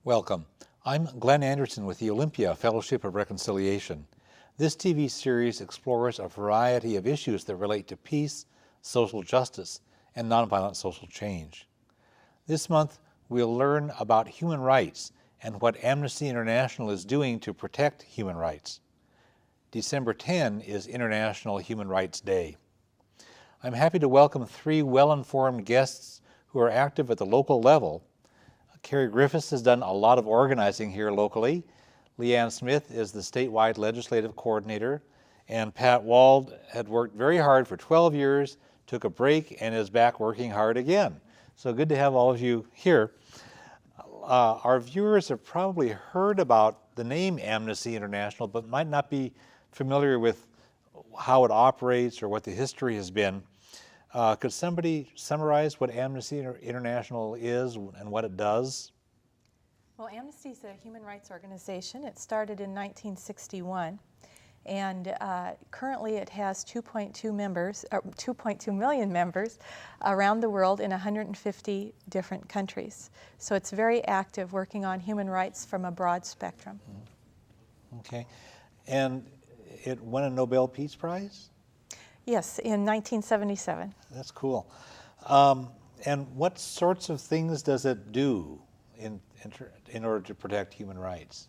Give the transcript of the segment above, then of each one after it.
Welcome. I'm Glenn Anderson with the Olympia Fellowship of Reconciliation. This TV series explores a variety of issues that relate to peace, social justice, and nonviolent social change. This month, we'll learn about human rights and what Amnesty International is doing to protect human rights. December 10 is International Human Rights Day. I'm happy to welcome three well-informed guests who are active at the local level. Kerri Griffis has done a lot of organizing here locally. Leanne Smith is the statewide legislative coordinator. And Pat Wald had worked very hard for 12 years, took a break, and is back working hard again. So good to have all of you here. Our viewers have probably heard about the name Amnesty International, but might not be familiar with how it operates or what the history has been. Could somebody summarize what Amnesty International is and what it does? Well, Amnesty is a human rights organization. It started in 1961, and currently it has 2.2 million members around the world in 150 different countries. So it's very active, working on human rights from a broad spectrum. Okay, and it won a Nobel Peace Prize? Yes, in 1977. That's cool. And what sorts of things does it do in order to protect human rights?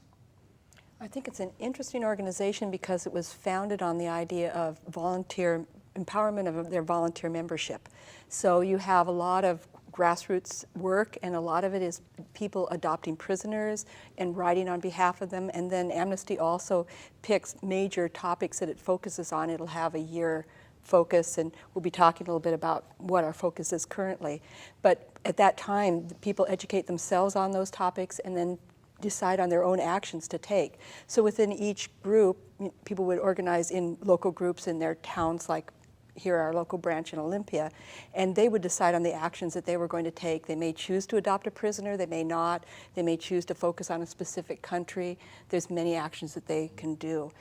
I think it's an interesting organization because it was founded on the idea of volunteer empowerment of their volunteer membership. So you have a lot of grassroots work, and a lot of it is people adopting prisoners and writing on behalf of them. And then Amnesty also picks major topics that it focuses on. It'll have a year focus, and we'll be talking a little bit about what our focus is currently. But at that time, people educate themselves on those topics and then decide on their own actions to take. So within each group, people would organize in local groups in their towns, like here our local branch in Olympia, and they would decide on the actions that they were going to take. They may choose to adopt a prisoner, they may not. They may choose to focus on a specific country. There's many actions that they can do.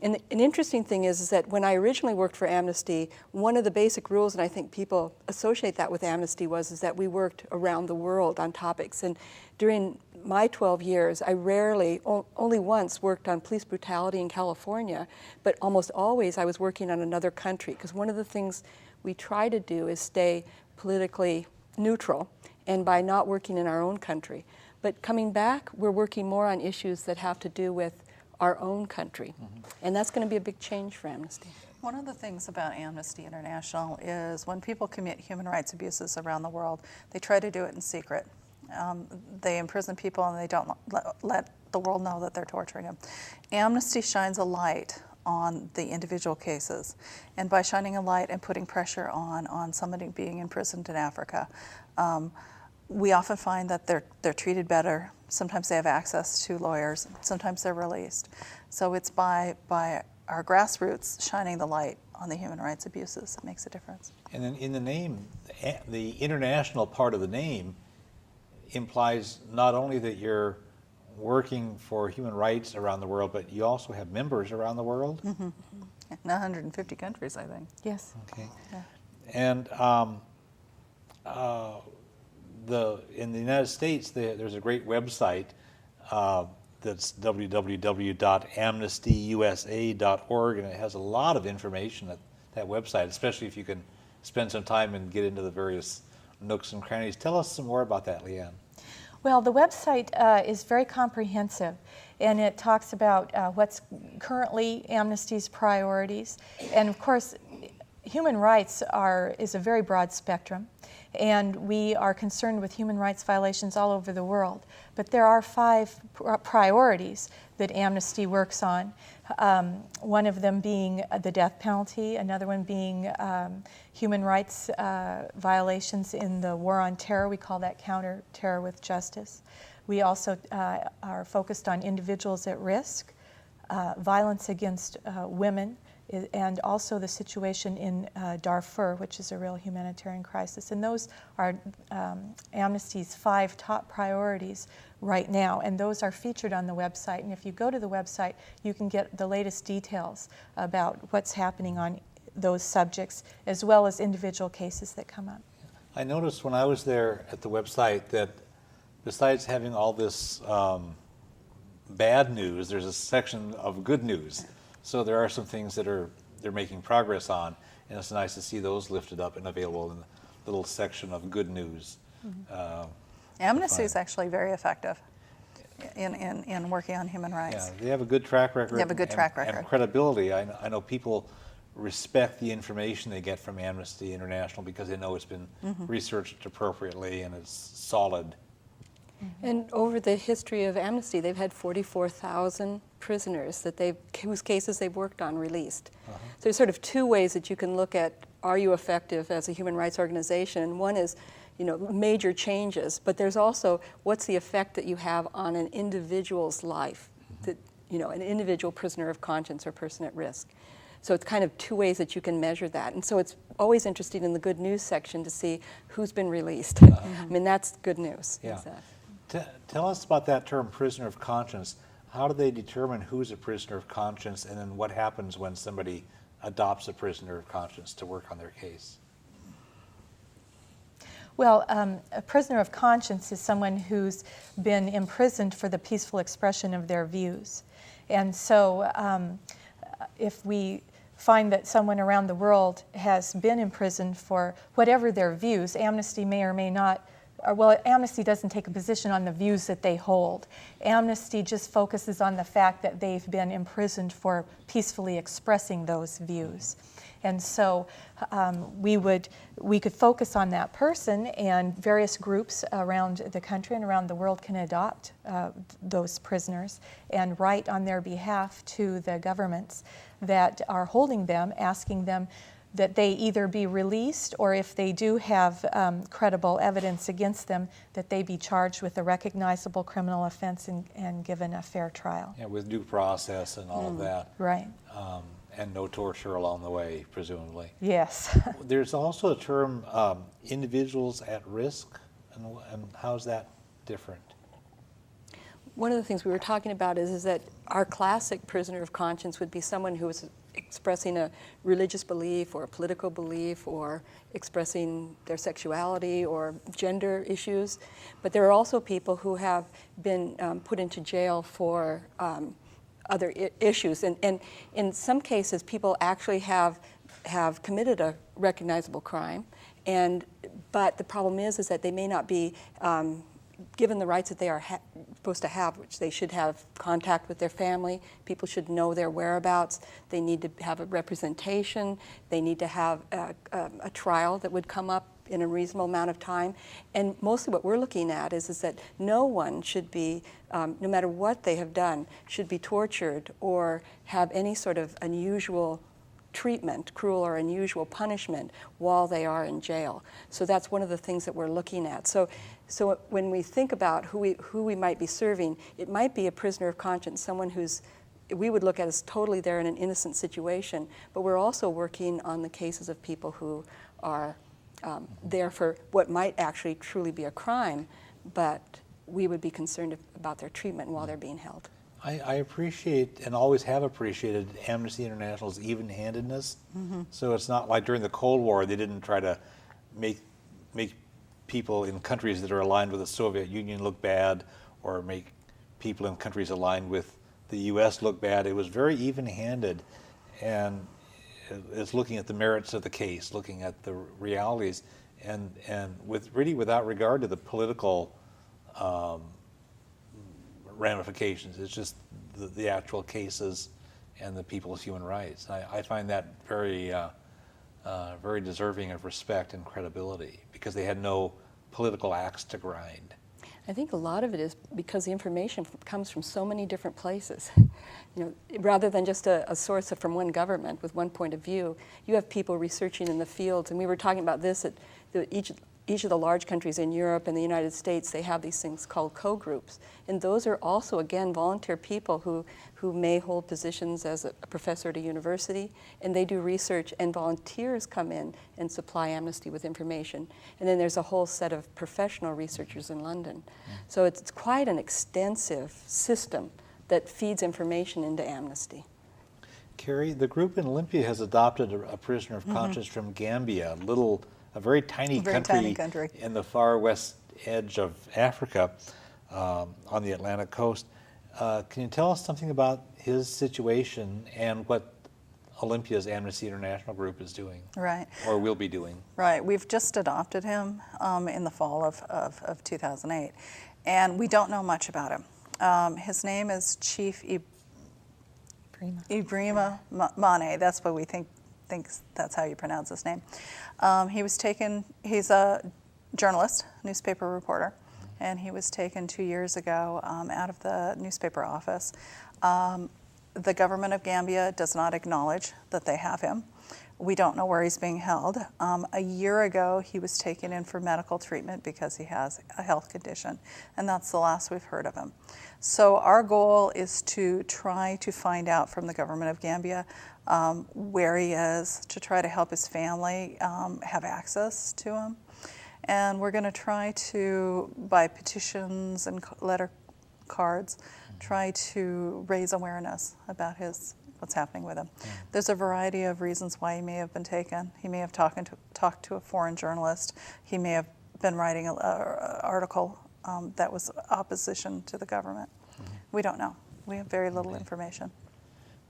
And an interesting thing is that when I originally worked for Amnesty, one of the basic rules, and I think people associate that with Amnesty, is that we worked around the world on topics. And during my 12 years, I only once worked on police brutality in California, but almost always I was working on another country, because one of the things we try to do is stay politically neutral, and by not working in our own country. But coming back, we're working more on issues that have to do with our own country. Mm-hmm. And that's going to be a big change for Amnesty. One of the things about Amnesty International is when people commit human rights abuses around the world, they try to do it in secret. They imprison people and they don't let the world know that they're torturing them. Amnesty shines a light on the individual cases, and by shining a light and putting pressure on somebody being imprisoned in Africa, we often find that they're treated better. Sometimes they have access to lawyers. Sometimes they're released. So it's by our grassroots shining the light on the human rights abuses that makes a difference. And then in the name, the international part of the name implies not only that you're working for human rights around the world, but you also have members around the world? Mm-hmm. In 150 countries, I think. Yes. Okay. Yeah. And in the United States, there's a great website that's www.amnestyusa.org, and it has a lot of information at that website, especially if you can spend some time and get into the various nooks and crannies. Tell us some more about that, Leanne. Well, the website is very comprehensive, and it talks about what's currently Amnesty's priorities. And of course, human rights is a very broad spectrum, and we are concerned with human rights violations all over the world. But there are 5 priorities that Amnesty works on. One of them being the death penalty, another one being human rights violations in the war on terror. We call that counter-terror with justice. We also are focused on individuals at risk, violence against women, and also the situation in Darfur, which is a real humanitarian crisis. And those are Amnesty's 5 top priorities right now, and those are featured on the website. And if you go to the website, you can get the latest details about what's happening on those subjects, as well as individual cases that come up. I noticed when I was there at the website that besides having all this bad news, there's a section of good news. So there are some things that they're making progress on, and it's nice to see those lifted up and available in the little section of good news. Mm-hmm. Amnesty is actually very effective in working on human rights. Yeah, they have a good track record. They have a good track record. And credibility. I know people respect the information they get from Amnesty International because they know it's been researched appropriately and it's solid. And over the history of Amnesty, they've had 44,000 prisoners whose cases they've worked on released. So there's sort of 2 ways that you can look at, are you effective as a human rights organization? And one is, major changes, but there's also what's the effect that you have on an individual's life, that, an individual prisoner of conscience or person at risk. So it's kind of 2 ways that you can measure that. And so it's always interesting in the good news section to see who's been released. I mean, that's good news. Yeah. Tell us about that term, prisoner of conscience. How do they determine who's a prisoner of conscience, and then what happens when somebody adopts a prisoner of conscience to work on their case? Well, a prisoner of conscience is someone who's been imprisoned for the peaceful expression of their views. And so if we find that someone around the world has been imprisoned for whatever their views, Amnesty may or may not, Amnesty doesn't take a position on the views that they hold. Amnesty just focuses on the fact that they've been imprisoned for peacefully expressing those views. And so we could focus on that person, and various groups around the country and around the world can adopt those prisoners and write on their behalf to the governments that are holding them, asking them that they either be released, or if they do have credible evidence against them, that they be charged with a recognizable criminal offense and given a fair trial. Yeah, with due process and all of that. Right. And no torture along the way, presumably. Yes. There's also a term, individuals at risk, and how's that different? One of the things we were talking about is that our classic prisoner of conscience would be someone who is expressing a religious belief or a political belief or expressing their sexuality or gender issues. But there are also people who have been put into jail for other issues. And in some cases, people actually have committed a recognizable crime. But the problem is that they may not be given the rights that they are supposed to have, which they should have contact with their family. People should know their whereabouts. They need to have a representation. They need to have a trial that would come up in a reasonable amount of time. And mostly what we're looking at is that no one should be, no matter what they have done, should be tortured or have any sort of unusual treatment, cruel or unusual punishment, while they are in jail. So that's one of the things that we're looking at. So when we think about who we might be serving, it might be a prisoner of conscience, someone who's we would look at as totally there in an innocent situation, but we're also working on the cases of people who are there for what might actually truly be a crime, but we would be concerned about their treatment while they're being held. I appreciate and always have appreciated Amnesty International's even-handedness. So it's not like during the Cold War they didn't try to make people in countries that are aligned with the Soviet Union look bad, or make people in countries aligned with the U.S. look bad. It was very even-handed, and it's looking at the merits of the case, looking at the realities, and without regard to the political ramifications. It's just the actual cases and the people's human rights. I find that very deserving of respect and credibility, because they had no political axe to grind. I think a lot of it is because the information comes from so many different places. Rather than just a source from one government with one point of view, you have people researching in the fields. And we were talking about this at each of the large countries in Europe and the United States. They have these things called co-groups. And those are also, again, volunteer people who may hold positions as a professor at a university, and they do research, and volunteers come in and supply Amnesty with information. And then there's a whole set of professional researchers in London. So it's quite an extensive system that feeds information into Amnesty. Kerri, the group in Olympia has adopted a prisoner of conscience from Gambia, a very tiny country in the far west edge of Africa, on the Atlantic coast. Can you tell us something about his situation and what Olympia's Amnesty International group is doing? Right. Or will be doing? Right. We've just adopted him in the fall of 2008, and we don't know much about him. His name is Chief Ibrima Mane. That's what we thinks that's how you pronounce his name. He's a journalist, newspaper reporter, and he was taken 2 years ago out of the newspaper office. The government of Gambia does not acknowledge that they have him. We don't know where he's being held. A year ago, he was taken in for medical treatment because he has a health condition, and that's the last we've heard of him. So our goal is to try to find out from the government of Gambia where he is, to try to help his family have access to him. And we're going to try to, by petitions and letter cards, try to raise awareness about what's happening with him. There's a variety of reasons why he may have been taken. He may have talked to a foreign journalist. He may have been writing an article that was opposition to the government. We don't know. We have very little information.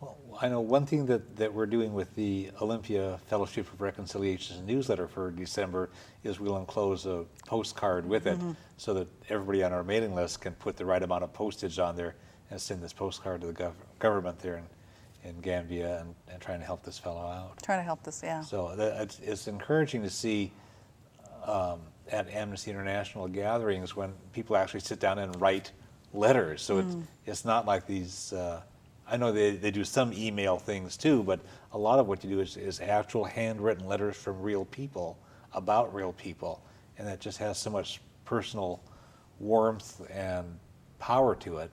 Well, I know one thing that we're doing with the Olympia Fellowship of Reconciliation newsletter for December is we'll enclose a postcard with it so that everybody on our mailing list can put the right amount of postage on there and send this postcard to the government there in Gambia and trying to help this fellow out. Trying to help this, yeah. So it's encouraging to see at Amnesty International gatherings when people actually sit down and write letters. So it's not like these... I know they do some email things too, but a lot of what you do is actual handwritten letters from real people about real people, and that just has so much personal warmth and power to it.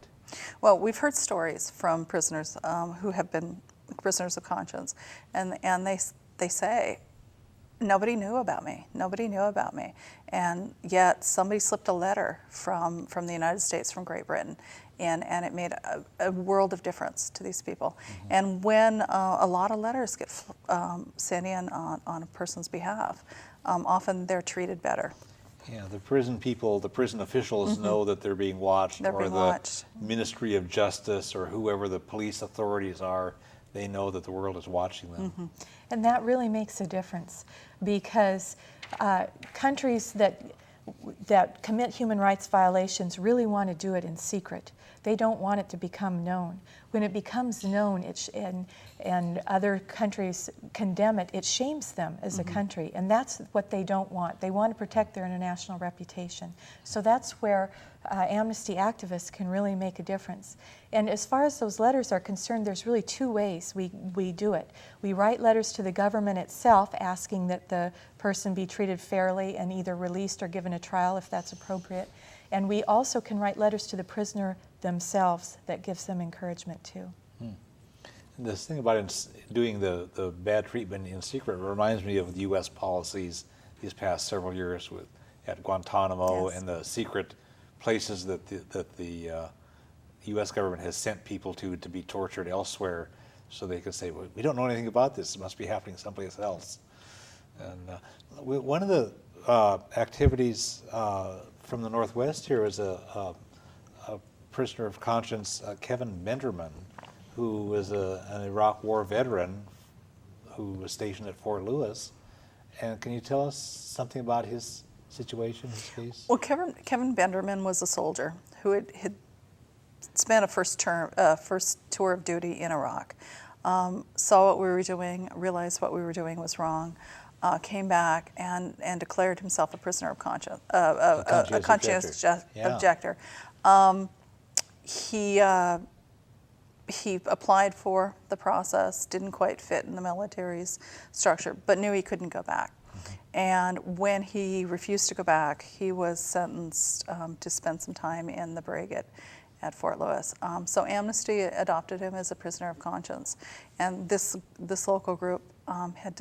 Well, we've heard stories from prisoners who have been prisoners of conscience, and they say, nobody knew about me. Nobody knew about me. And yet somebody slipped a letter from the United States, from Great Britain, and it made a world of difference to these people. And when a lot of letters get sent in on a person's behalf, often they're treated better. Yeah, the prison people, the prison officials know that they're being watched, the Ministry of Justice or whoever the police authorities are, they know that the world is watching them. And that really makes a difference, because countries that that commit human rights violations really want to do it in secret. They don't want it to become known. When it becomes known and other countries condemn it, it shames them as a country, and that's what they don't want. They want to protect their international reputation. So that's where Amnesty activists can really make a difference. And as far as those letters are concerned, there's really two ways we do it. We write letters to the government itself asking that the person be treated fairly and either released or given a trial if that's appropriate. And we also can write letters to the prisoner themselves that gives them encouragement too. This thing about doing the bad treatment in secret reminds me of the U.S. policies these past several years at Guantanamo and the secret places that the U.S. government has sent people to be tortured elsewhere, so they can say, well, we don't know anything about this. It must be happening someplace else. And one of the activities from the Northwest here is a prisoner of conscience, Kevin Benderman, who was an Iraq War veteran who was stationed at Fort Lewis. And can you tell us something about his situation, his case? Well, Kevin Benderman was a soldier who had spent a first tour of duty in Iraq, saw what we were doing, realized what we were doing was wrong, came back and declared himself a prisoner of conscience, a conscientious objector. He applied for the process, didn't quite fit in the military's structure, but knew he couldn't go back. And when he refused to go back, he was sentenced to spend some time in the brig at Fort Lewis. So Amnesty adopted him as a prisoner of conscience, and this local group had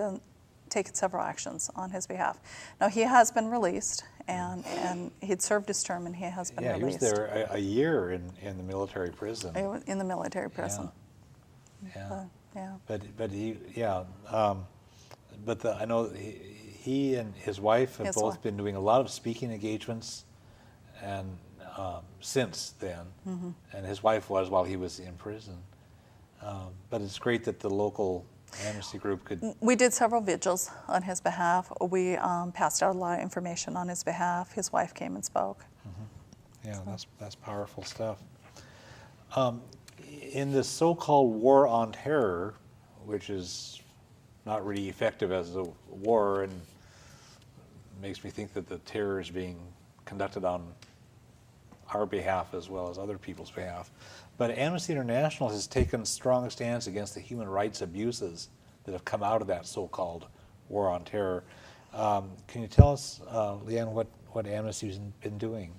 taken several actions on his behalf. Now he has been released, and he'd served his term, and he has been released. He was there a year in the military prison. In the military prison. But I know he and his wife have both been doing a lot of speaking engagements, and since then, and his wife was while he was in prison. But it's great that the local Amnesty group could. We did several vigils on his behalf. We passed out a lot of information on his behalf. His wife came and spoke. Yeah, that's powerful stuff. In this so-called war on terror, which is not really effective as a war, and makes me think that the terror is being conducted on our behalf as well as other people's behalf. But Amnesty International has taken strong stance against the human rights abuses that have come out of that so-called war on terror. Can you tell us, Leanne, what Amnesty's been doing?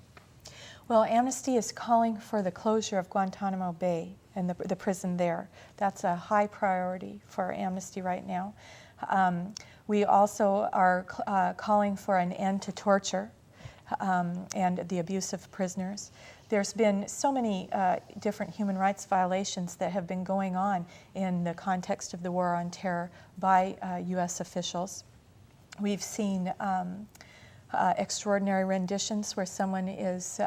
Well, Amnesty is calling for the closure of Guantanamo Bay and the prison there. That's a high priority for Amnesty right now. We also are calling for an end to torture and the abuse of prisoners. There's been so many different human rights violations that have been going on in the context of the war on terror by U.S. officials. We've seen extraordinary renditions where someone is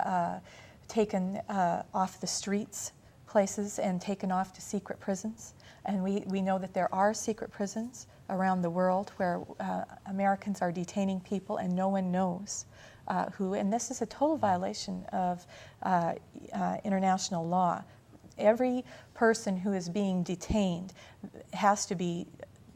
taken off the streets, places, and taken off to secret prisons. And we know that there are secret prisons around the world where Americans are detaining people and no one knows who. And this is a total violation of international law. Every person who is being detained has to be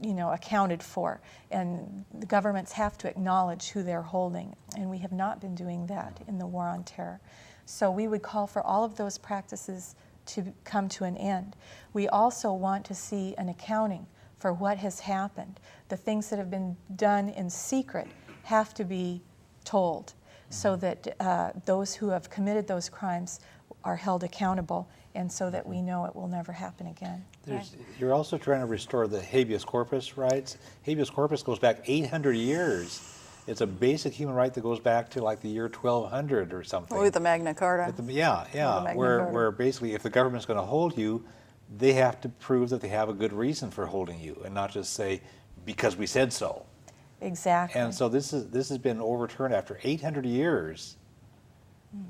accounted for, and the governments have to acknowledge who they're holding, and we have not been doing that in the war on terror. So we would call for all of those practices to come to an end. We also want to see an accounting for what has happened. The things that have been done in secret have to be told so that those who have committed those crimes are held accountable, and so that we know it will never happen again. You're also trying to restore the habeas corpus rights. Habeas corpus goes back 800 years. It's a basic human right that goes back to like the year 1200 or something. With the Magna Carta. Where basically if the government's going to hold you, they have to prove that they have a good reason for holding you, and not just say, because we said so. Exactly. And so this has been overturned after 800 years.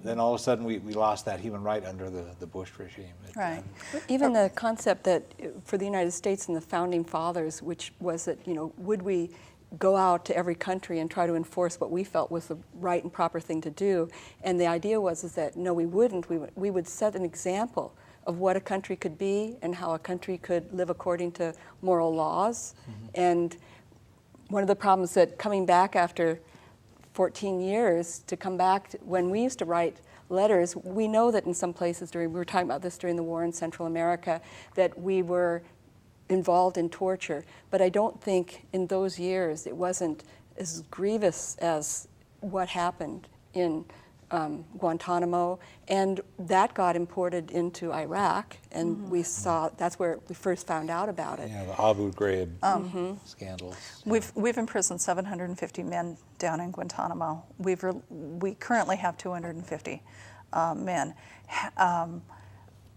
Then all of a sudden we lost that human right under the Bush regime. Right. Even the concept that for the United States and the founding fathers, which was that, would we go out to every country and try to enforce what we felt was the right and proper thing to do. And the idea was that no, we wouldn't. We would set an example of what a country could be and how a country could live according to moral laws. And one of the problems that coming back after 14 years, to come back when we used to write letters, we know that in some places we were talking about this during the war in Central America, that we were involved in torture. But I don't think in those years it wasn't as grievous as what happened in Guantanamo, and that got imported into Iraq, and we saw, that's where we first found out about it. Yeah, the Abu Ghraib scandals. We've imprisoned 750 men down in Guantanamo. We currently have 250 men.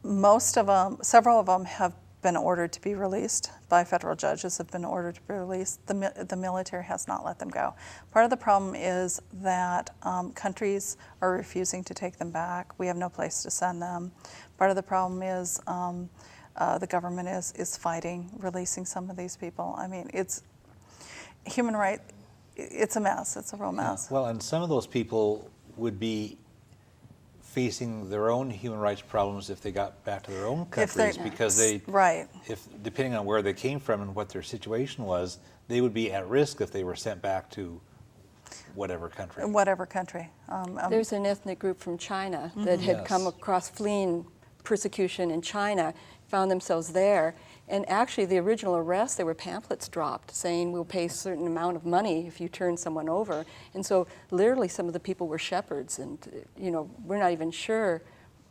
Most of them, several of them have been ordered to be released by federal judges, have been ordered to be released. The military has not let them go. Part of the problem is that countries are refusing to take them back. We have no place to send them. Part of the problem is the government is fighting releasing some of these people. I mean, it's human rights, it's a mess. It's a real mess. Yeah. Well, and some of those people would be facing their own human rights problems if they got back to their own countries, because they, if depending on where they came from and what their situation was, they would be at risk if they were sent back to whatever country. Whatever country. There's an ethnic group from China that had come across fleeing persecution in China, found themselves there, and actually the original arrest, there were pamphlets dropped saying we'll pay a certain amount of money if you turn someone over. And so literally some of the people were shepherds, and we're not even sure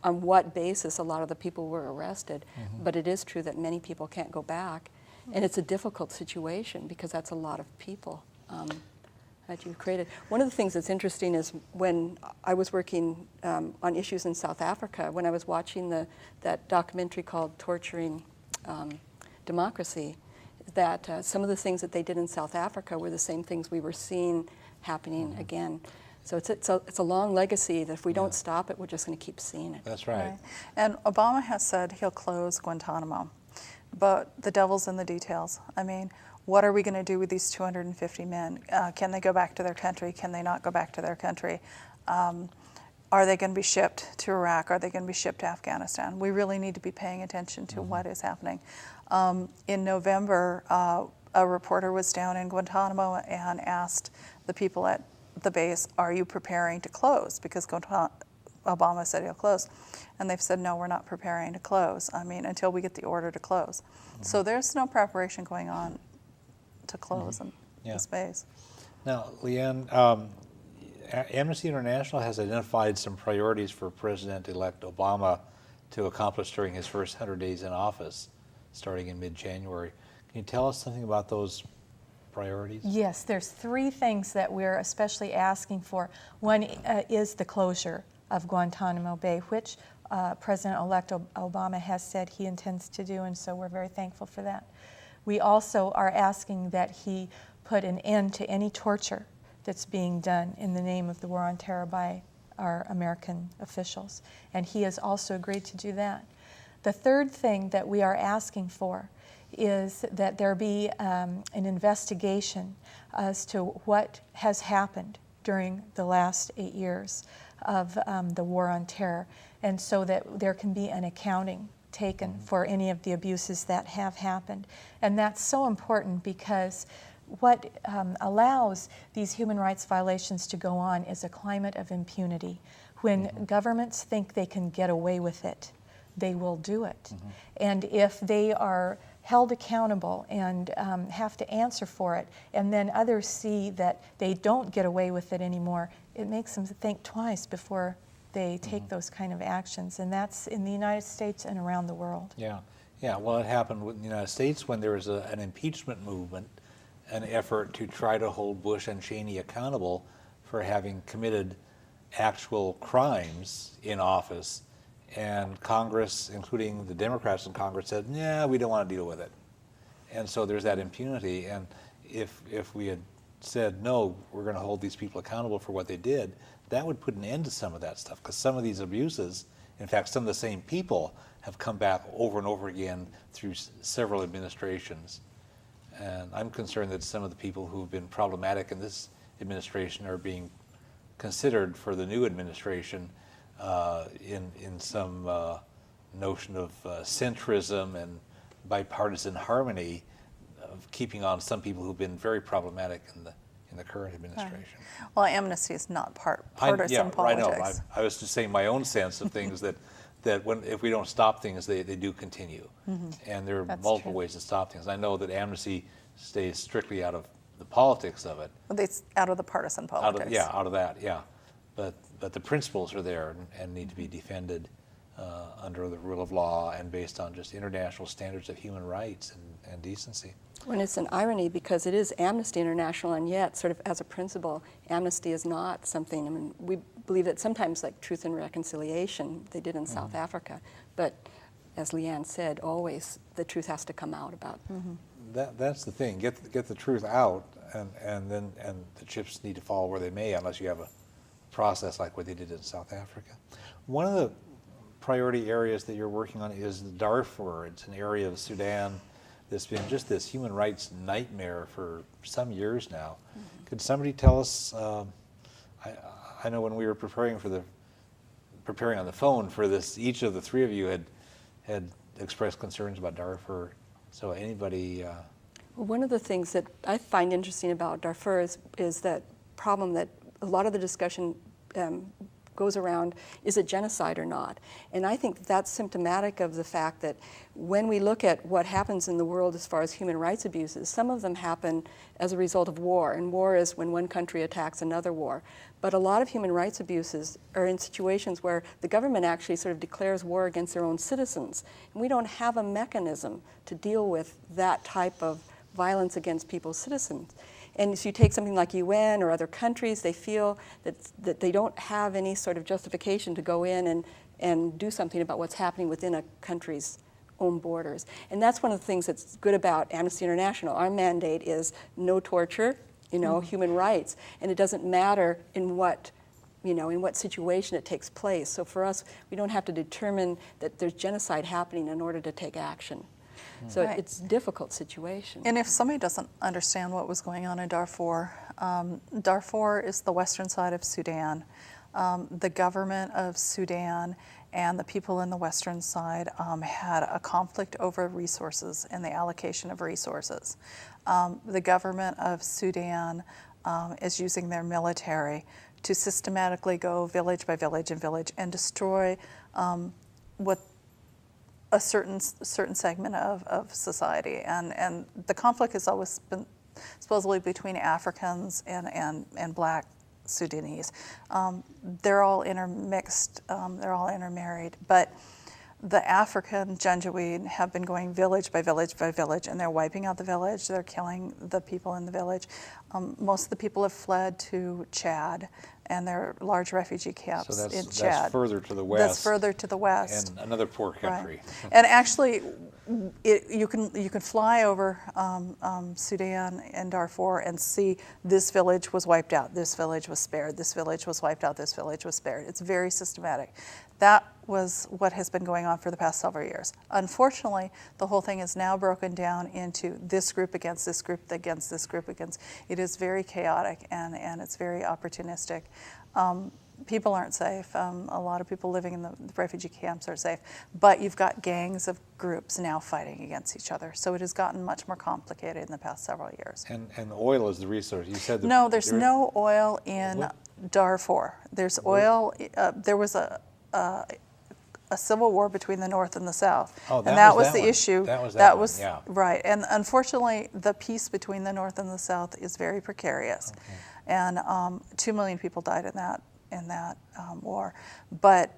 on what basis a lot of the people were arrested. But it is true that many people can't go back, and it's a difficult situation because that's a lot of people that you've created. One of the things that's interesting is when I was working on issues in South Africa, when I was watching that documentary called Torturing Democracy, that some of the things that they did in South Africa were the same things we were seeing happening again. So it's a long legacy that if we don't stop it, we're just going to keep seeing it. That's right. And Obama has said he'll close Guantanamo, but the devil's in the details. I mean, what are we going to do with these 250 men? Can they go back to their country? Can they not go back to their country? Are they going to be shipped to Iraq? Are they going to be shipped to Afghanistan? We really need to be paying attention to what is happening. In November, a reporter was down in Guantanamo and asked the people at the base, are you preparing to close? Because Obama said he'll close. And they've said, no, we're not preparing to close. I mean, until we get the order to close. So there's no preparation going on to close the space. Now, Leanne, Amnesty International has identified some priorities for President-elect Obama to accomplish during his first 100 days in office, starting in mid-January. Can you tell us something about those priorities? Yes, there's three things that we're especially asking for. One is the closure of Guantanamo Bay, which President-elect Obama has said he intends to do, and so we're very thankful for that. We also are asking that he put an end to any torture that's being done in the name of the war on terror by our American officials, and he has also agreed to do that. The third thing that we are asking for is that there be an investigation as to what has happened during the last 8 years of the war on terror, and so that there can be an accounting taken for any of the abuses that have happened. And that's so important because what allows these human rights violations to go on is a climate of impunity. When governments think they can get away with it, they will do it. And if they are held accountable and have to answer for it, and then others see that they don't get away with it anymore, it makes them think twice before they take those kind of actions. And that's in the United States and around the world. Yeah, well, it happened in the United States when there was an impeachment movement, an effort to try to hold Bush and Cheney accountable for having committed actual crimes in office. And Congress, including the Democrats in Congress, said, yeah, we don't want to deal with it. And so there's that impunity. And if we had said, no, we're going to hold these people accountable for what they did, that would put an end to some of that stuff. Because some of these abuses, in fact, some of the same people have come back over and over again through several administrations. And I'm concerned that some of the people who've been problematic in this administration are being considered for the new administration in some notion of centrism and bipartisan harmony, of keeping on some people who've been very problematic in the current administration. Well, Amnesty is not partisan politics. I know. I was just saying my own sense of things that if we don't stop things, they do continue. And there are That's multiple true. ways to stop things. I know that Amnesty stays strictly out of the politics of it. It's out of the partisan politics. Out of that, yeah. But the principles are there and need to be defended under the rule of law and based on just international standards of human rights and decency. When it's an irony because it is Amnesty International, and yet, sort of as a principle, amnesty is not something. I mean, we believe that sometimes, like Truth and Reconciliation, they did in South Africa, but as Leanne said, always the truth has to come out about. That's the thing. Get the truth out, and the chips need to fall where they may, unless you have a process like what they did in South Africa. One of the priority areas that you're working on is Darfur. It's an area of Sudan that's been just this human rights nightmare for some years now. Could somebody tell us? I know when we were preparing on the phone for this, each of the three of you had expressed concerns about Darfur. So anybody? Well, one of the things that I find interesting about Darfur is that problem that a lot of the discussion goes around, is it genocide or not? And I think that's symptomatic of the fact that when we look at what happens in the world as far as human rights abuses, some of them happen as a result of war, and war is when one country attacks another war. But a lot of human rights abuses are in situations where the government actually sort of declares war against their own citizens, and we don't have a mechanism to deal with that type of violence against people's citizens. And if you take something like UN or other countries, they feel that they don't have any sort of justification to go in and do something about what's happening within a country's own borders. And that's one of the things that's good about Amnesty International. Our mandate is no torture, human rights. And it doesn't matter in what situation it takes place. So for us, we don't have to determine that there's genocide happening in order to take action. So Right. it's a difficult situation. And if somebody doesn't understand what was going on in Darfur, Darfur is the western side of Sudan. The government of Sudan and the people in the western side had a conflict over resources and the allocation of resources. The government of Sudan is using their military to systematically go village by village and destroy what a certain segment of society, and the conflict has always been supposedly between Africans and Black Sudanese. They're all intermixed, they're all intermarried, but the African Janjaweed have been going village by village by village, and they're wiping out the village, they're killing the people in the village. Most of the people have fled to Chad, and there are large refugee camps in Chad. That's further to the west. That's further to the west. And another poor country. Right. And actually, you can fly over Sudan and Darfur and see this village was wiped out, this village was spared, this village was wiped out, this village was spared. It's very systematic. That was what has been going on for the past several years. Unfortunately, the whole thing is now broken down into this group against this group against this group against. It is very chaotic and it's very opportunistic. People aren't safe. A lot of people living in the refugee camps are safe, but you've got gangs of groups now fighting against each other. So it has gotten much more complicated in the past several years. And oil is the resource. You said No, there's no oil in Darfur. There's oil. There was a civil war between the North and the South, Oh, and that was that the one. issue. That was yeah. Right. And unfortunately, the peace between the North and the South is very precarious, and 2 million people died in that war. But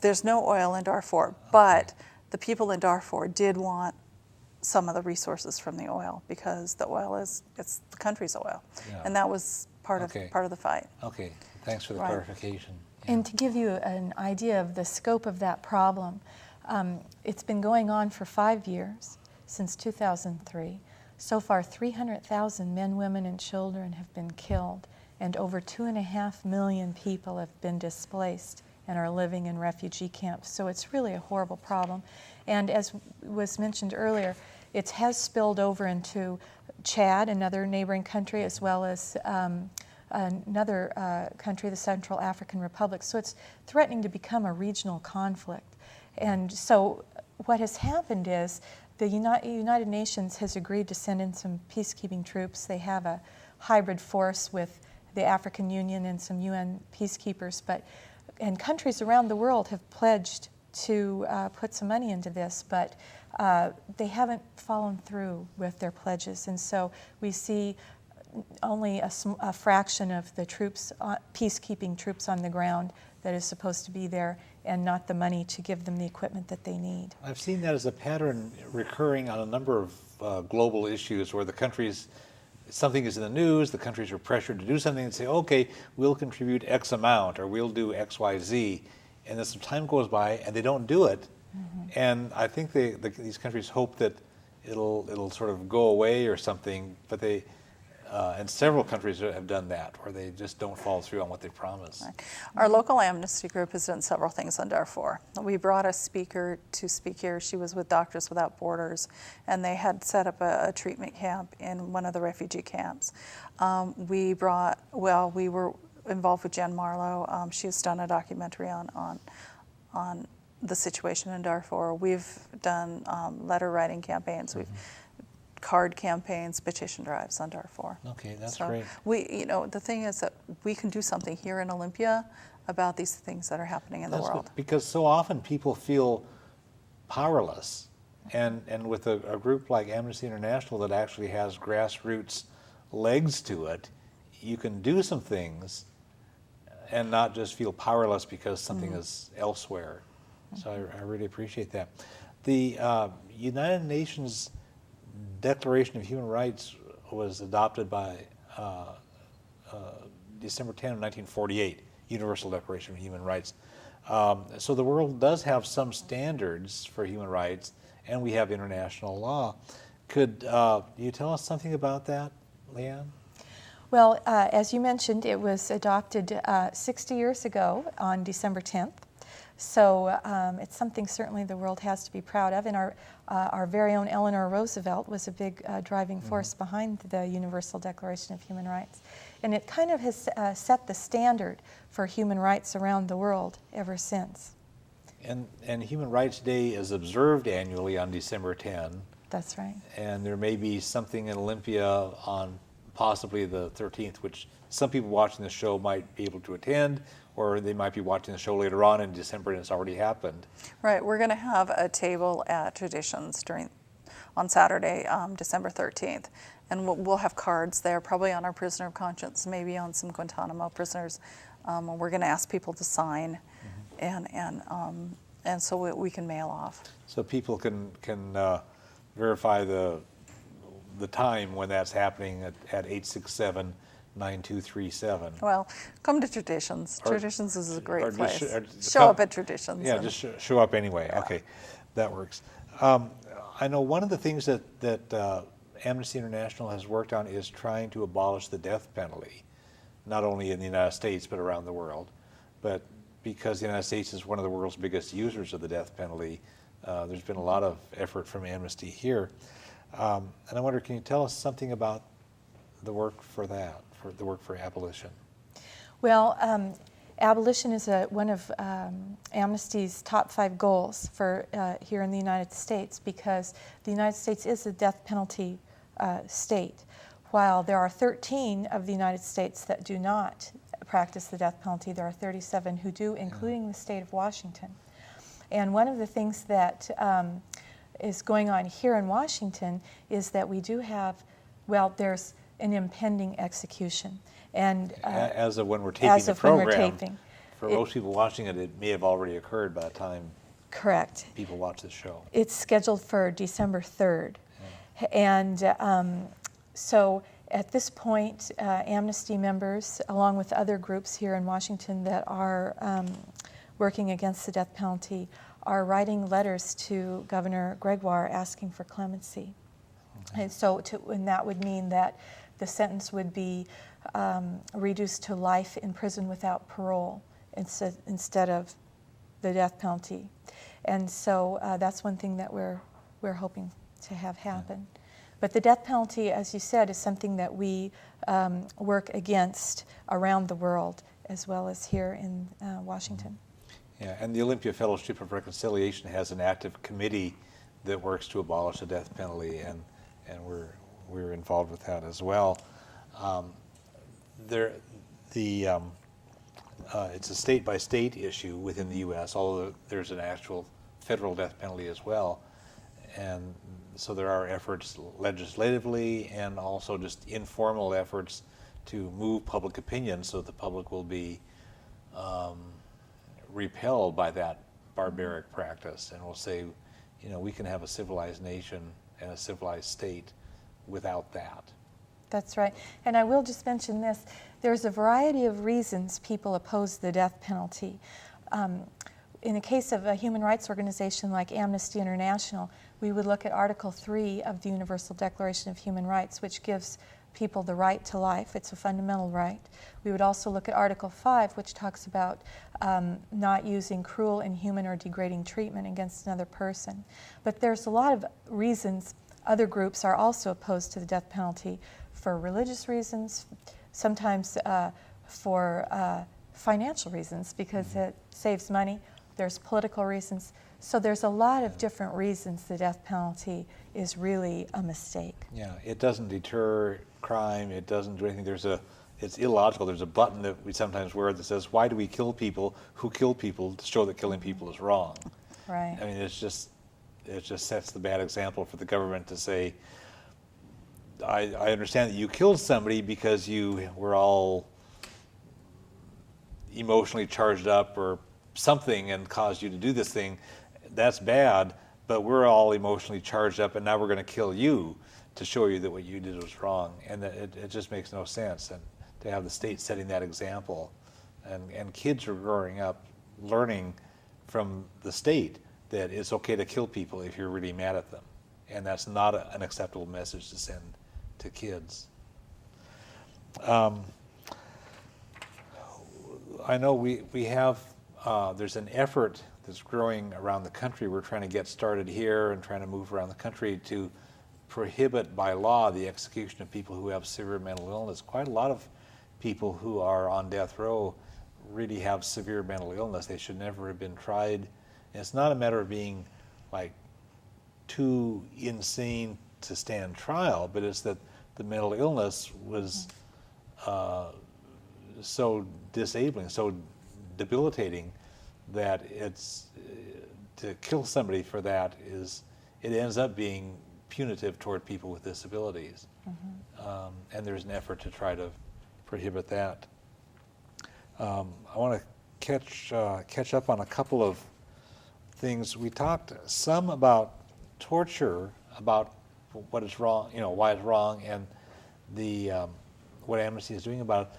there's no oil in Darfur. But the people in Darfur did want some of the resources from the oil because the oil it's the country's oil, and that was part of the fight. Okay. Thanks for the clarification. And to give you an idea of the scope of that problem, it's been going on for 5 years, since 2003. So far, 300,000 men, women, and children have been killed, and over 2.5 million people have been displaced and are living in refugee camps. So it's really a horrible problem. And as was mentioned earlier, it has spilled over into Chad, another neighboring country, as well as another country, the Central African Republic. So it's threatening to become a regional conflict. And so what has happened is the United Nations has agreed to send in some peacekeeping troops. They have a hybrid force with the African Union and some UN peacekeepers, and countries around the world have pledged to put some money into this, but they haven't followed through with their pledges. And so we see only a fraction of the troops, peacekeeping troops on the ground that is supposed to be there, and not the money to give them the equipment that they need. I've seen that as a pattern recurring on a number of global issues where the countries, something is in the news, the countries are pressured to do something and say, okay, we'll contribute X amount or we'll do X, Y, Z. And then some time goes by and they don't do it. Mm-hmm. And I think these countries hope that it'll sort of go away or something, but and several countries have done that, where they just don't follow through on what they promise. Right. Our local Amnesty group has done several things on Darfur. We brought a speaker to speak here. She was with Doctors Without Borders, and they had set up a treatment camp in one of the refugee camps. We were involved with Jen Marlowe. She has done a documentary on the situation in Darfur. We've done letter writing campaigns. Mm-hmm. We've card campaigns, petition drives on Darfur. Okay, that's great. The thing is that we can do something here in Olympia about these things that are happening in the world. Good, because so often people feel powerless, and with a group like Amnesty International that actually has grassroots legs to it, you can do some things and not just feel powerless because something mm-hmm. is elsewhere. Mm-hmm. So I really appreciate that. The United Nations Declaration of Human Rights was adopted by December 10 of 1948, Universal Declaration of Human Rights. So the world does have some standards for human rights, and we have international law. Could you tell us something about that, Leanne? Well, as you mentioned, it was adopted 60 years ago on December 10th. So it's something certainly the world has to be proud of. And our very own Eleanor Roosevelt was a big driving force mm-hmm. behind the Universal Declaration of Human Rights. And it kind of has set the standard for human rights around the world ever since. And Human Rights Day is observed annually on December 10. That's right. And there may be something in Olympia on possibly the 13th, which some people watching the show might be able to attend, or they might be watching the show later on in December and it's already happened. Right, we're going to have a table at Traditions on Saturday, December 13th, and we'll have cards there, probably on our prisoner of conscience, maybe on some Guantanamo prisoners. We're going to ask people to sign, mm-hmm. and so we can mail off. So people can verify the time when that's happening at 867-9237. Well, come to Traditions. Traditions is a great place. Show up at Traditions. Yeah, just show up anyway. Yeah. Okay, that works. I know one of the things that Amnesty International has worked on is trying to abolish the death penalty, not only in the United States but around the world. But because the United States is one of the world's biggest users of the death penalty, there's been a lot of effort from Amnesty here. And I wonder, can you tell us something about the work for that, for the work for abolition? Well, abolition is one of Amnesty's top 5 goals for here in the United States, because the United States is a death penalty state. While there are 13 of the United States that do not practice the death penalty, there are 37 who do, including the state of Washington. And one of the things that is going on here in Washington is that we do have, there's an impending execution. And as of when we're taping the program, for most people watching it, it may have already occurred by the time correct. People watch this show. It's scheduled for December 3rd. Yeah. And so at this point, Amnesty members, along with other groups here in Washington that are working against the death penalty, are writing letters to Governor Gregoire asking for clemency. Okay. And that would mean that the sentence would be reduced to life in prison without parole instead of the death penalty. And so that's one thing that we're hoping to have happen. But the death penalty, as you said, is something that we work against around the world, as well as here in Washington. Yeah, and the Olympia Fellowship of Reconciliation has an active committee that works to abolish the death penalty, and we're involved with that as well. It's a state-by-state issue within the U.S., although there's an actual federal death penalty as well. And so there are efforts legislatively and also just informal efforts to move public opinion so that the public will be repelled by that barbaric practice, and will say, you know, we can have a civilized nation and a civilized state without that. That's right. And I will just mention this. There's a variety of reasons people oppose the death penalty. In the case of a human rights organization like Amnesty International, we would look at Article 3 of the Universal Declaration of Human Rights, which gives people the right to life. It's a fundamental right. We would also look at Article 5, which talks about not using cruel, inhuman, or degrading treatment against another person. But there's a lot of reasons other groups are also opposed to the death penalty, for religious reasons, sometimes for financial reasons, because it saves money. There's political reasons. So there's a lot of different reasons the death penalty is really a mistake. Yeah, it doesn't deter crime. It doesn't do anything. It's illogical. There's a button that we sometimes wear that says, "Why do we kill people who kill people?" to show that killing people is wrong. Right. I mean, it just sets the bad example for the government to say, I understand that you killed somebody because you were all emotionally charged up or something and caused you to do this thing. That's bad, but we're all emotionally charged up, and now we're going to kill you to show you that what you did was wrong. And that it just makes no sense. And to have the state setting that example, and kids are growing up learning from the state that it's okay to kill people if you're really mad at them. And that's not an acceptable message to send to kids. I know we have, there's an effort that's growing around the country. We're trying to get started here and trying to move around the country to prohibit by law the execution of people who have severe mental illness. Quite a lot of people who are on death row really have severe mental illness. They should never have been tried. And it's not a matter of being like too insane to stand trial, but it's that the mental illness was so disabling, so debilitating, that it's to kill somebody for that it ends up being punitive toward people with disabilities. And there's an effort to try to prohibit that. I want to catch up on a couple of things. We talked some about torture, about what is wrong, why it's wrong, and what Amnesty is doing about it.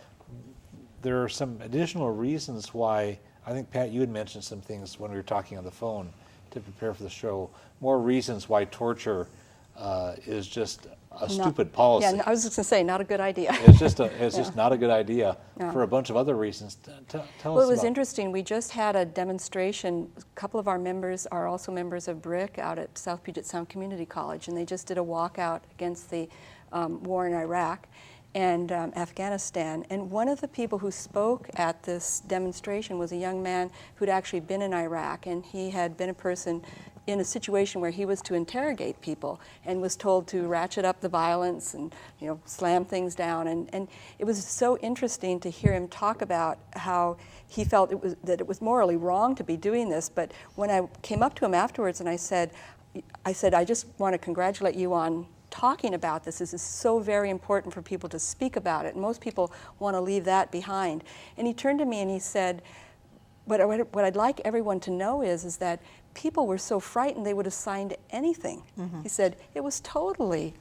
There are some additional reasons why. I think, Pat, you had mentioned some things when we were talking on the phone to prepare for the show. More reasons why torture is just a stupid policy. Yeah, I was just going to say, not a good idea. It's just not a good idea for a bunch of other reasons. Tell us about. Well, it was interesting. We just had a demonstration. A couple of our members are also members of BRIC out at South Puget Sound Community College, and they just did a walkout against the war in Iraq and Afghanistan. And one of the people who spoke at this demonstration was a young man who'd actually been in Iraq, and he had been a person in a situation where he was to interrogate people and was told to ratchet up the violence and slam things down. And it was so interesting to hear him talk about how he felt that it was morally wrong to be doing this. But when I came up to him afterwards and I said, I just want to congratulate you on talking about this. This is so very important for people to speak about it. And most people want to leave that behind. And he turned to me and he said, what I'd like everyone to know is that people were so frightened they would have signed anything. He said, it was totally,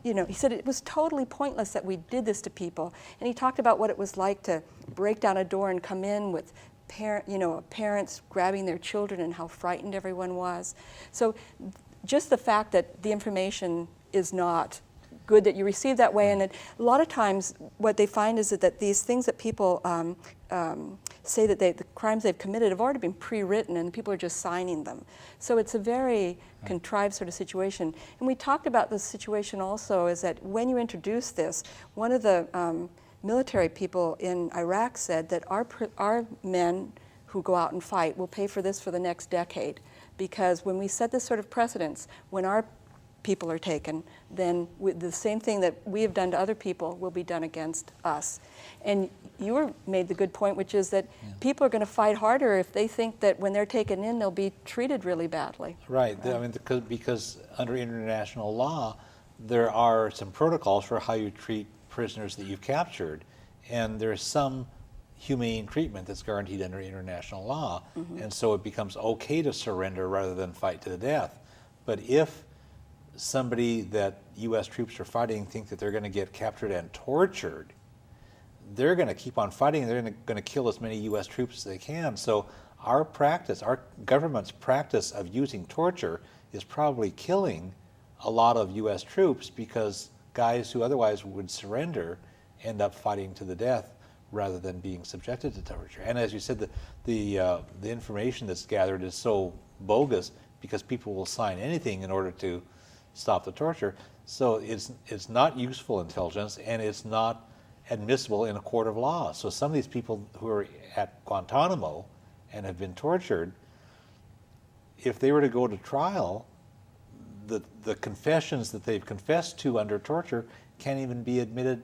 it was totally pointless that we did this to people. And he talked about what it was like to break down a door and come in with parents grabbing their children and how frightened everyone was. So just the fact that the information is not good that you receive that way, and that a lot of times what they find is that these things that people say that the crimes they've committed have already been pre-written and people are just signing them. So it's a very contrived sort of situation. And we talked about this situation also is that when you introduce this, one of the military people in Iraq said that our men who go out and fight will pay for this for the next decade, because when we set this sort of precedence, when our people are taken, then the same thing that we have done to other people will be done against us. And you made the good point, which is that people are going to fight harder if they think that when they're taken in, they'll be treated really badly. Right. I mean, because under international law, there are some protocols for how you treat prisoners that you've captured, and there's some humane treatment that's guaranteed under international law, and so it becomes okay to surrender rather than fight to the death. But if somebody that U.S. troops are fighting think that they're going to get captured and tortured, they're going to keep on fighting. They're going to kill as many U.S. troops as they can. So our government's practice of using torture is probably killing a lot of U.S. troops, because guys who otherwise would surrender end up fighting to the death rather than being subjected to torture. And as you said, the information that's gathered is so bogus because people will sign anything in order to stop the torture. So it's not useful intelligence, and it's not admissible in a court of law. So some of these people who are at Guantanamo and have been tortured, if they were to go to trial, the confessions that they've confessed to under torture can't even be admitted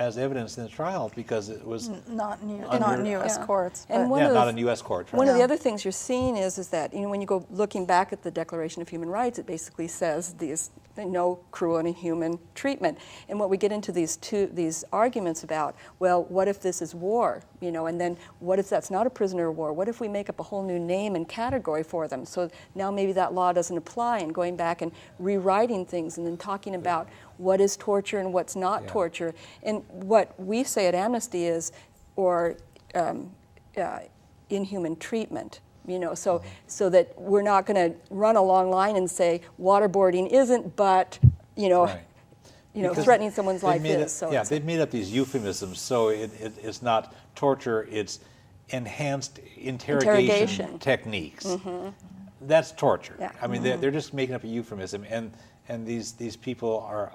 as evidence in the trial because it was not in U.S. courts. And not in U.S. courts. Right? One of the other things you're seeing is that when you go looking back at the Declaration of Human Rights, it basically says no cruel and inhuman treatment. And what we get into these arguments about, well, what if this is war, and then what if that's not a prisoner of war? What if we make up a whole new name and category for them? So now maybe that law doesn't apply, and going back and rewriting things and then talking about what is torture and what's not torture. And what we say at Amnesty is, or inhuman treatment. So that we're not going to run a long line and say waterboarding isn't, but threatening someone's life is. They've made up these euphemisms, so it's not torture; it's enhanced interrogation techniques. That's torture. Yeah. I mean, they're just making up a euphemism, and these people are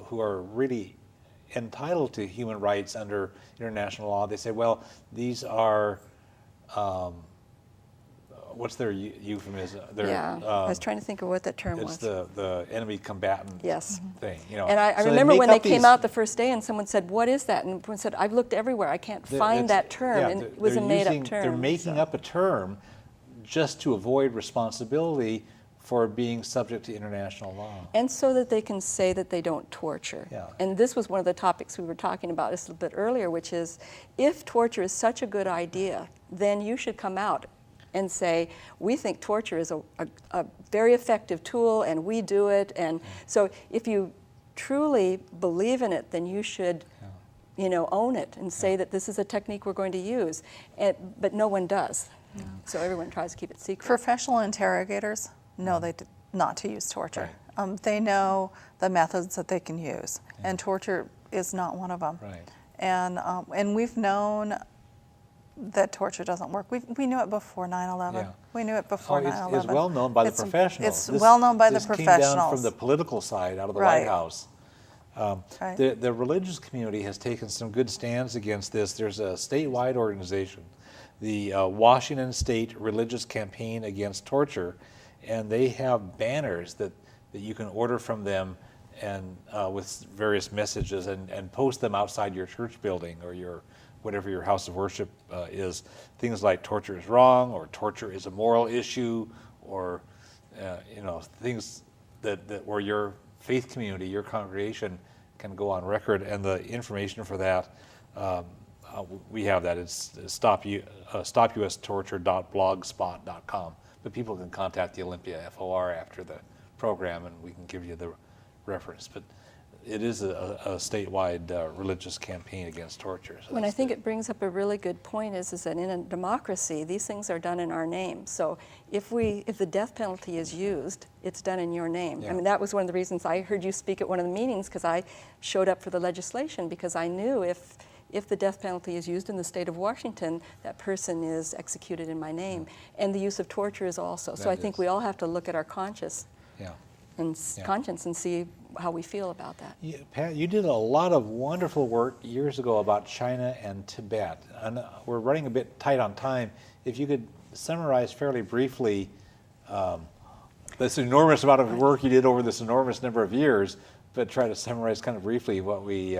who are really entitled to human rights under international law. They say, well, these are. What's their euphemism? I was trying to think of what that term was. It's the enemy combatant thing. And I remember when they came out the first day and someone said, what is that? And someone said, I've looked everywhere. I can't find that term. And it was a made-up term. They're making up a term just to avoid responsibility for being subject to international law. And so that they can say that they don't torture. Yeah. And this was one of the topics we were talking about just a little bit earlier, which is, if torture is such a good idea, then you should come out and say, we think torture is a very effective tool and we do it. And so if you truly believe in it, then you should own it and say that this is a technique we're going to use. But no one does. So everyone tries to keep it secret. Professional interrogators know not to use torture. Right. They know the methods that they can use, and torture is not one of them. Right. And we've known that torture doesn't work. We knew it before 9/11. Yeah. We knew it before 9/11. It's well known by the professionals. It's well known by the professionals. This came down from the political side out of the White House. The religious community has taken some good stands against this. There's a statewide organization, the Washington State Religious Campaign Against Torture, and they have banners that you can order from them and with various messages and post them outside your church building or whatever your house of worship is. Things like torture is wrong, or torture is a moral issue, or things that where your faith community, your congregation can go on record. And the information for that, we have that. It's stopustorture.blogspot.com. But people can contact the Olympia FOR after the program, and we can give you the reference. But it is a statewide religious campaign against torture. So I think it brings up a really good point is that in a democracy, these things are done in our name. So if the death penalty is used, it's done in your name. Yeah. I mean, that was one of the reasons I heard you speak at one of the meetings, because I showed up for the legislation, because I knew if if the death penalty is used in the state of Washington, that person is executed in my name. And the use of torture is also. So I think we all have to look at our conscience and see how we feel about that. Pat, you did a lot of wonderful work years ago about China and Tibet. And we're running a bit tight on time. If you could summarize fairly briefly this enormous amount of work you did over this enormous number of years, but try to summarize kind of briefly what we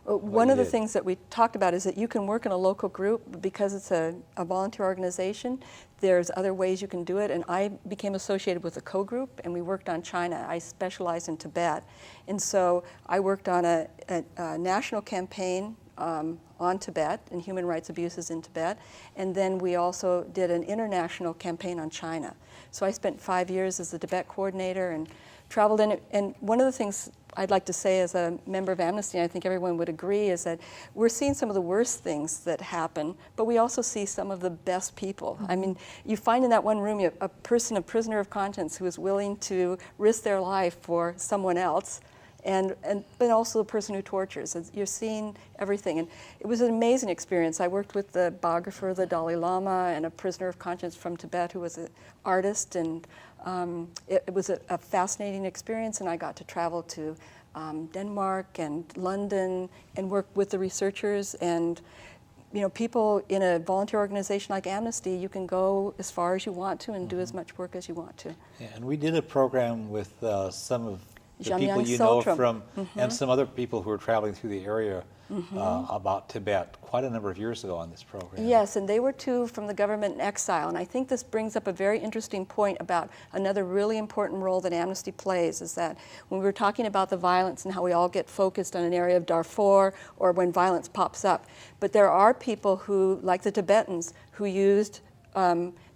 one of the things that we talked about is that you can work in a local group, but because it's a volunteer organization, there's other ways you can do it. And I became associated with a co-group, and we worked on China. I specialized in Tibet. And so I worked on a national campaign on Tibet and human rights abuses in Tibet. And then we also did an international campaign on China. So I spent 5 years as the Tibet coordinator and traveled in. And one of the things I'd like to say as a member of Amnesty, and I think everyone would agree, is that we're seeing some of the worst things that happen, but we also see some of the best people. I mean, you find in that one room a prisoner of conscience who is willing to risk their life for someone else, but also the person who tortures. You're seeing everything. And it was an amazing experience. I worked with the biographer of the Dalai Lama and a prisoner of conscience from Tibet who was an artist, and it was a fascinating experience, and I got to travel to Denmark and London and work with the researchers. And people in a volunteer organization like Amnesty, you can go as far as you want to and do as much work as you want to. Yeah, and we did a program with some of the Jamyang people you know Sotram. from, and some other people who were traveling through the area about Tibet quite a number of years ago on this program. Yes, and they were too from the government in exile. And I think this brings up a very interesting point about another really important role that Amnesty plays, is that when we were talking about the violence and how we all get focused on an area of Darfur or when violence pops up, but there are people who, like the Tibetans, who used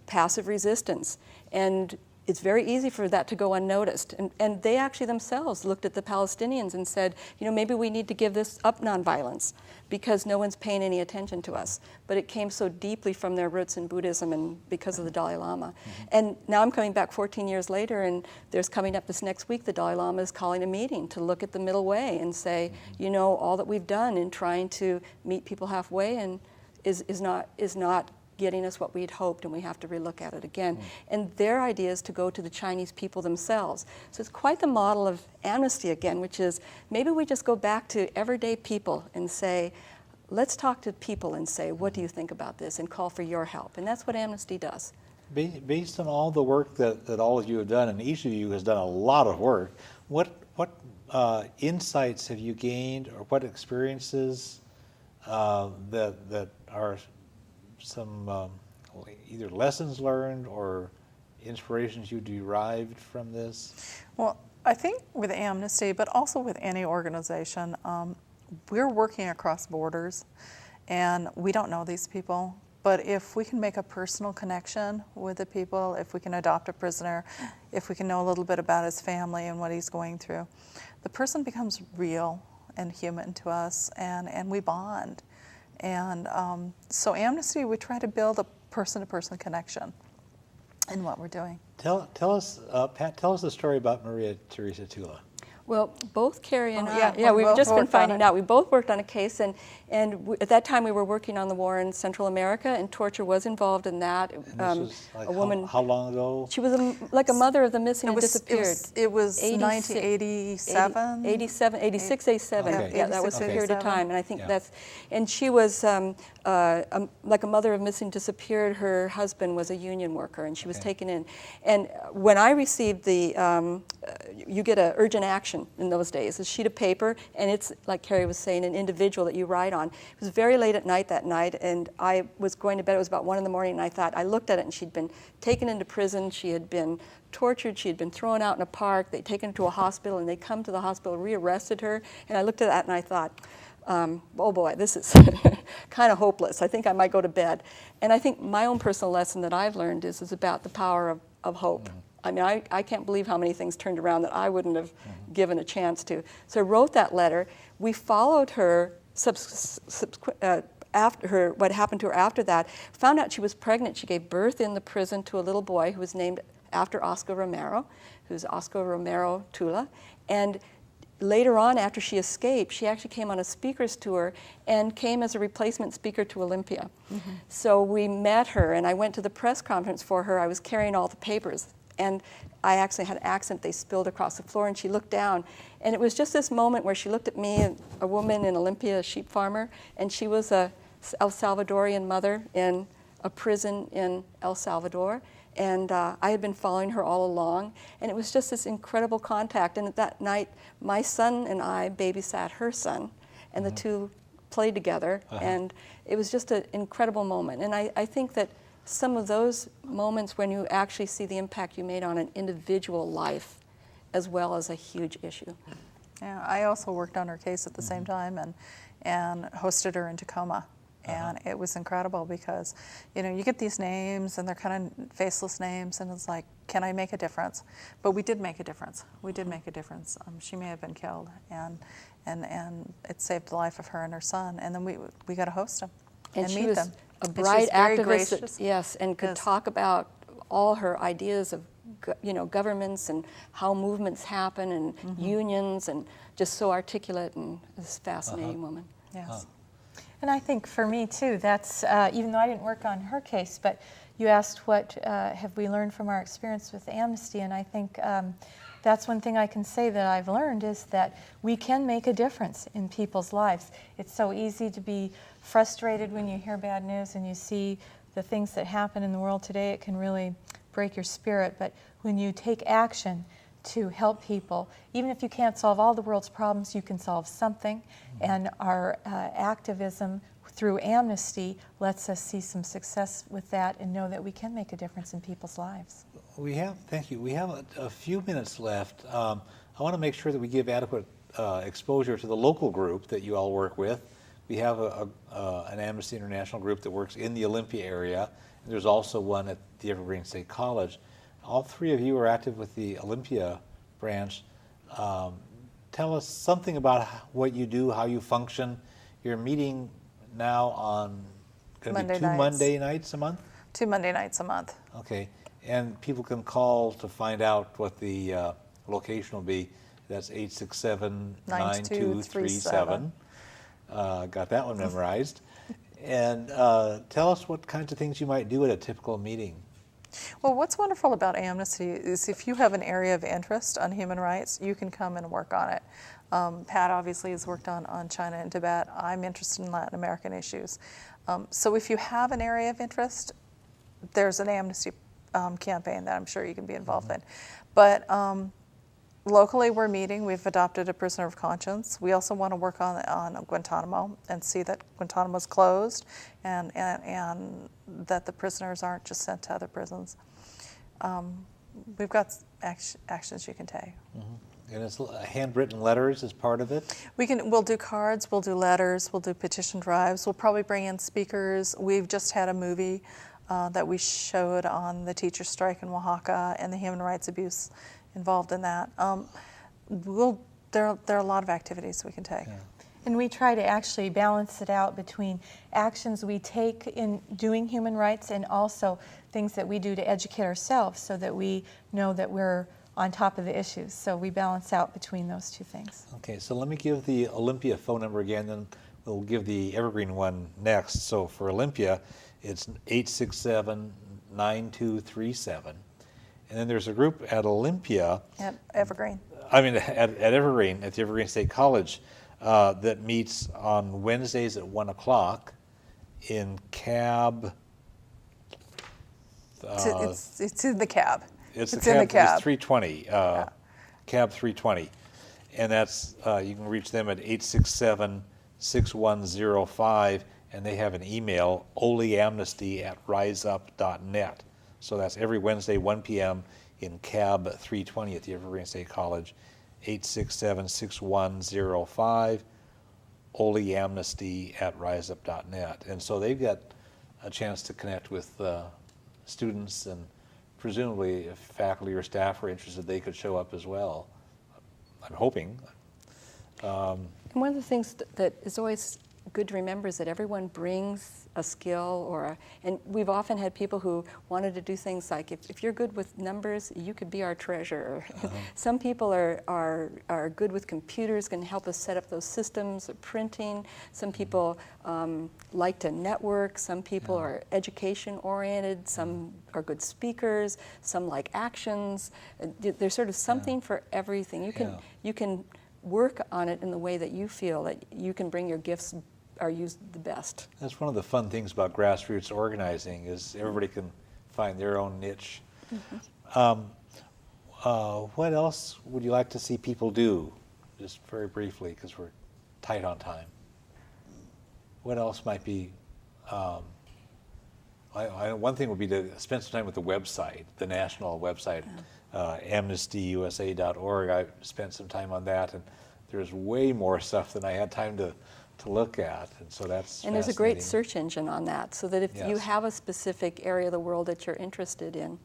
passive resistance. And it's very easy for that to go unnoticed. And they actually themselves looked at the Palestinians and said, maybe we need to give this up nonviolence because no one's paying any attention to us. But it came so deeply from their roots in Buddhism and because of the Dalai Lama. And now I'm coming back 14 years later, and there's coming up this next week, the Dalai Lama is calling a meeting to look at the middle way and say, all that we've done in trying to meet people halfway and is not getting us what we'd hoped, and we have to relook at it again. And their idea is to go to the Chinese people themselves. So it's quite the model of Amnesty again, which is maybe we just go back to everyday people and say, let's talk to people and say, what do you think about this, and call for your help. And that's what Amnesty does. Based on all the work that all of you have done, and each of you has done a lot of work, what insights have you gained, or what experiences that are some either lessons learned or inspirations you derived from this? Well, I think with Amnesty, but also with any organization, we're working across borders, and we don't know these people. But if we can make a personal connection with the people, if we can adopt a prisoner, if we can know a little bit about his family and what he's going through, the person becomes real and human to us, and we bond. And so Amnesty, we try to build a person-to-person connection in what we're doing. Tell us, Pat, tell us the story about Maria Teresa Tula. Well, both Kerri and we've just been finding out. We both worked on a case, and at that time we were working on the war in Central America, and torture was involved in that. And this was like a woman. How long ago? She was a mother of the missing and disappeared. It was 1987? 86, 87. Okay. Yeah, that was a period of 87. time, and I think and she was like a mother of missing disappeared. Her husband was a union worker, and she was taken in. And when I received the, you get an urgent action in those days, a sheet of paper, and it's, like Kerri was saying, an individual that you write on. It was very late at night that night, and I was going to bed. It was about 1 in the morning, and I looked at it, and she'd been taken into prison. She had been tortured. She had been thrown out in a park. They'd taken her to a hospital, and they come to the hospital, rearrested her. And I looked at that, and I thought, oh boy, this is kind of hopeless. I think I might go to bed. And I think my own personal lesson that I've learned is about the power of hope. I mean, I can't believe how many things turned around that I wouldn't have given a chance to. So I wrote that letter. We followed her after her, what happened to her after that. Found out she was pregnant. She gave birth in the prison to a little boy who was named after Oscar Romero, who's Oscar Romero Tula. And later on, after she escaped, she actually came on a speaker's tour and came as a replacement speaker to Olympia. So we met her, and I went to the press conference for her. I was carrying all the papers, and I actually had an accident. They spilled across the floor, and she looked down. And it was just this moment where she looked at me, a woman in Olympia, a sheep farmer, and she was a El Salvadorian mother in a prison in El Salvador. And I had been following her all along, and it was just this incredible contact. And that night, my son and I babysat her son, and the two played together, and it was just an incredible moment. And I think that some of those moments when you actually see the impact you made on an individual life, as well as a huge issue. Yeah, I also worked on her case at the same time and hosted her in Tacoma. And it was incredible because, you know, you get these names and they're kind of faceless names, and it's like, can I make a difference? But we did make a difference. We did make a difference. She may have been killed, and it saved the life of her and her son. And then we got to host them and she meet was them. a bright activist, gracious. yes, and could talk about all her ideas of, you know, governments and how movements happen and unions, and just so articulate, and this fascinating woman. Yes. And I think for me too, that's, even though I didn't work on her case, but you asked what have we learned from our experience with Amnesty, and I think that's one thing I can say that I've learned is that we can make a difference in people's lives. It's so easy to be frustrated when you hear bad news and you see the things that happen in the world today. It can really break your spirit, but when you take action to help people, even if you can't solve all the world's problems, you can solve something. And our activism through Amnesty lets us see some success with that and know that we can make a difference in people's lives. Thank you. We have a few minutes left. I want to make sure that we give adequate exposure to the local group that you all work with. We have an Amnesty International group that works in the Olympia area, and there's also one at the Evergreen State College. All three of you are active with the Olympia branch. Tell us something about what you do, how you function. You're meeting now on Monday nights a month? 2 Monday nights a month. Okay, and people can call to find out what the location will be. That's 867-9237. Got that one memorized. And tell us what kinds of things you might do at a typical meeting. Well, what's wonderful about Amnesty is if you have an area of interest on human rights, you can come and work on it. Pat obviously has worked on China and Tibet. I'm interested in Latin American issues. So if you have an area of interest, there's an Amnesty campaign that I'm sure you can be involved in. But locally we're meeting. We've adopted a prisoner of conscience. We also want to work on Guantanamo and see that Guantanamo's closed and that the prisoners aren't just sent to other prisons. We've got actions you can take. And it's handwritten letters as part of it? We'll do cards, we'll do letters, we'll do petition drives. We'll probably bring in speakers. We've just had a movie that we showed on the teacher strike in Oaxaca and the human rights abuse involved in that. There are a lot of activities we can take. Yeah. And we try to actually balance it out between actions we take in doing human rights and also things that we do to educate ourselves so that we know that we're on top of the issues. So we balance out between those two things. Okay, so let me give the Olympia phone number again, then we'll give the Evergreen one next. So for Olympia, it's 867-9237. And then there's a group at Olympia. At Evergreen. At Evergreen, at the Evergreen State College, that meets on Wednesdays at 1 o'clock in cab. It's in the cab. It's in the cab. It's 320, cab 320. And that's, you can reach them at 867-6105, and they have an email, oleamnesty@riseup.net. So that's every Wednesday, 1 p.m. in cab 320 at the Evergreen State College, 867-6105, oleamnesty@riseup.net. And so they've got a chance to connect with students, and presumably if faculty or staff are interested, they could show up as well. I'm hoping. And one of the things that is always good to remember is that everyone brings a skill and we've often had people who wanted to do things like, if you're good with numbers, you could be our treasurer. Some people are good with computers, can help us set up those systems, or printing. Some people like to network. Some people are education oriented. Some are good speakers. Some like actions. There's sort of something for everything. You can work on it in the way that you feel that you can bring your gifts are used the best. That's one of the fun things about grassroots organizing is everybody can find their own niche. What else would you like to see people do? Just very briefly, because we're tight on time. What else might be? One thing would be to spend some time with the website, the national website, amnestyusa.org. I spent some time on that, and there's way more stuff than I had time to look at, and so that's And there's a great search engine on that, so that if you have a specific area of the world that you're interested in,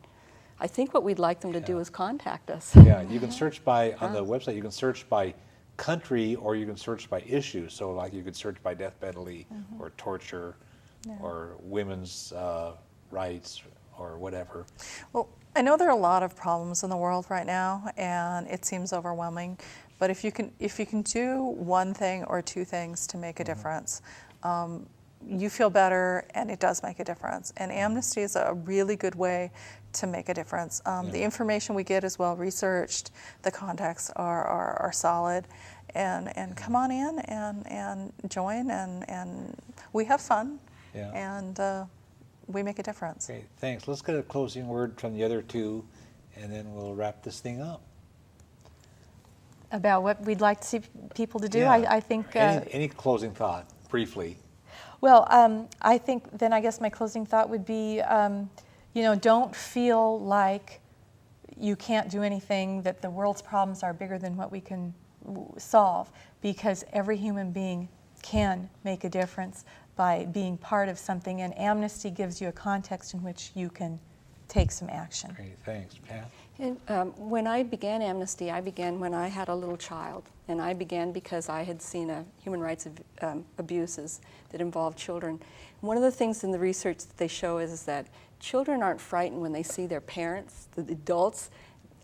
I think what we'd like them to do is contact us. Yeah, you can search by, on the website, you can search by country or you can search by issue. So like you could search by death penalty or torture or women's rights or whatever. Well, I know there are a lot of problems in the world right now, and it seems overwhelming. But if you can do one thing or two things to make a difference, you feel better, and it does make a difference. And Amnesty is a really good way to make a difference. The information we get is well researched. The contacts are solid, and come on in and join, and we have fun, and we make a difference. Okay, thanks. Let's get a closing word from the other two, and then we'll wrap this thing up. About what we'd like to see people to do, Yeah. I think... Any closing thought, briefly? Well, I think then I guess my closing thought would be, don't feel like you can't do anything, that the world's problems are bigger than what we can solve, because every human being can make a difference by being part of something, and Amnesty gives you a context in which you can take some action. Great, thanks. Pat? And, when I began Amnesty, I began when I had a little child, and I began because I had seen human rights abuses that involved children. One of the things in the research that they show is that children aren't frightened when they see their parents, the adults,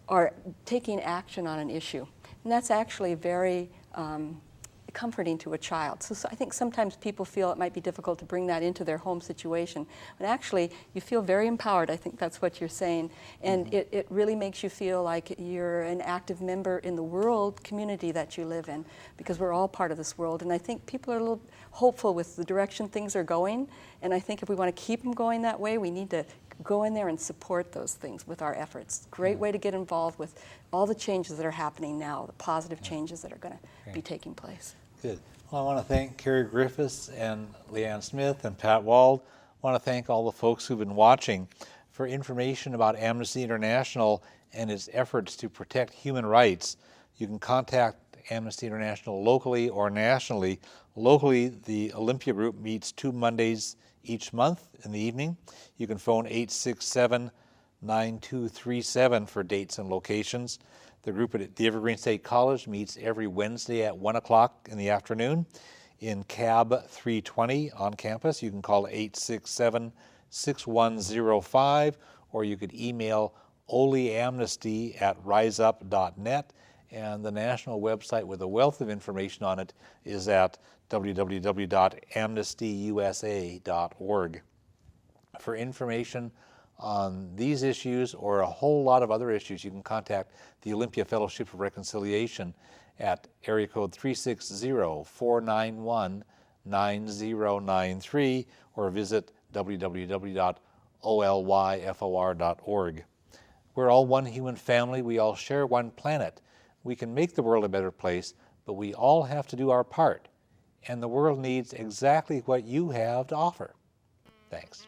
are taking action on an issue. And that's actually very comforting to a child. So I think sometimes people feel it might be difficult to bring that into their home situation. But actually, you feel very empowered. I think that's what you're saying. And it really makes you feel like you're an active member in the world community that you live in, because we're all part of this world. And I think people are a little hopeful with the direction things are going. And I think if we want to keep them going that way, we need to go in there and support those things with our efforts. Great way to get involved with all the changes that are happening now, the positive changes that are going to be taking place. Good. Well, I want to thank Kerri Griffis and Leanne Smith and Pat Wald. I want to thank all the folks who've been watching. For information about Amnesty International and its efforts to protect human rights, you can contact Amnesty International locally or nationally. Locally, the Olympia Group meets 2 Mondays each month in the evening. You can phone 867-9237 for dates and locations. The group at the Evergreen State College meets every Wednesday at 1 o'clock in the afternoon in Cab 320 on campus. You can call 867-6105, or you could email oleamnesty@riseup.net. And the national website with a wealth of information on it is at www.amnestyusa.org. For information on these issues or a whole lot of other issues, you can contact the Olympia Fellowship of Reconciliation at area code 360-491-9093 or visit www.olyfor.org. We're all one human family. We all share one planet. We can make the world a better place, but we all have to do our part. And the world needs exactly what you have to offer. Thanks.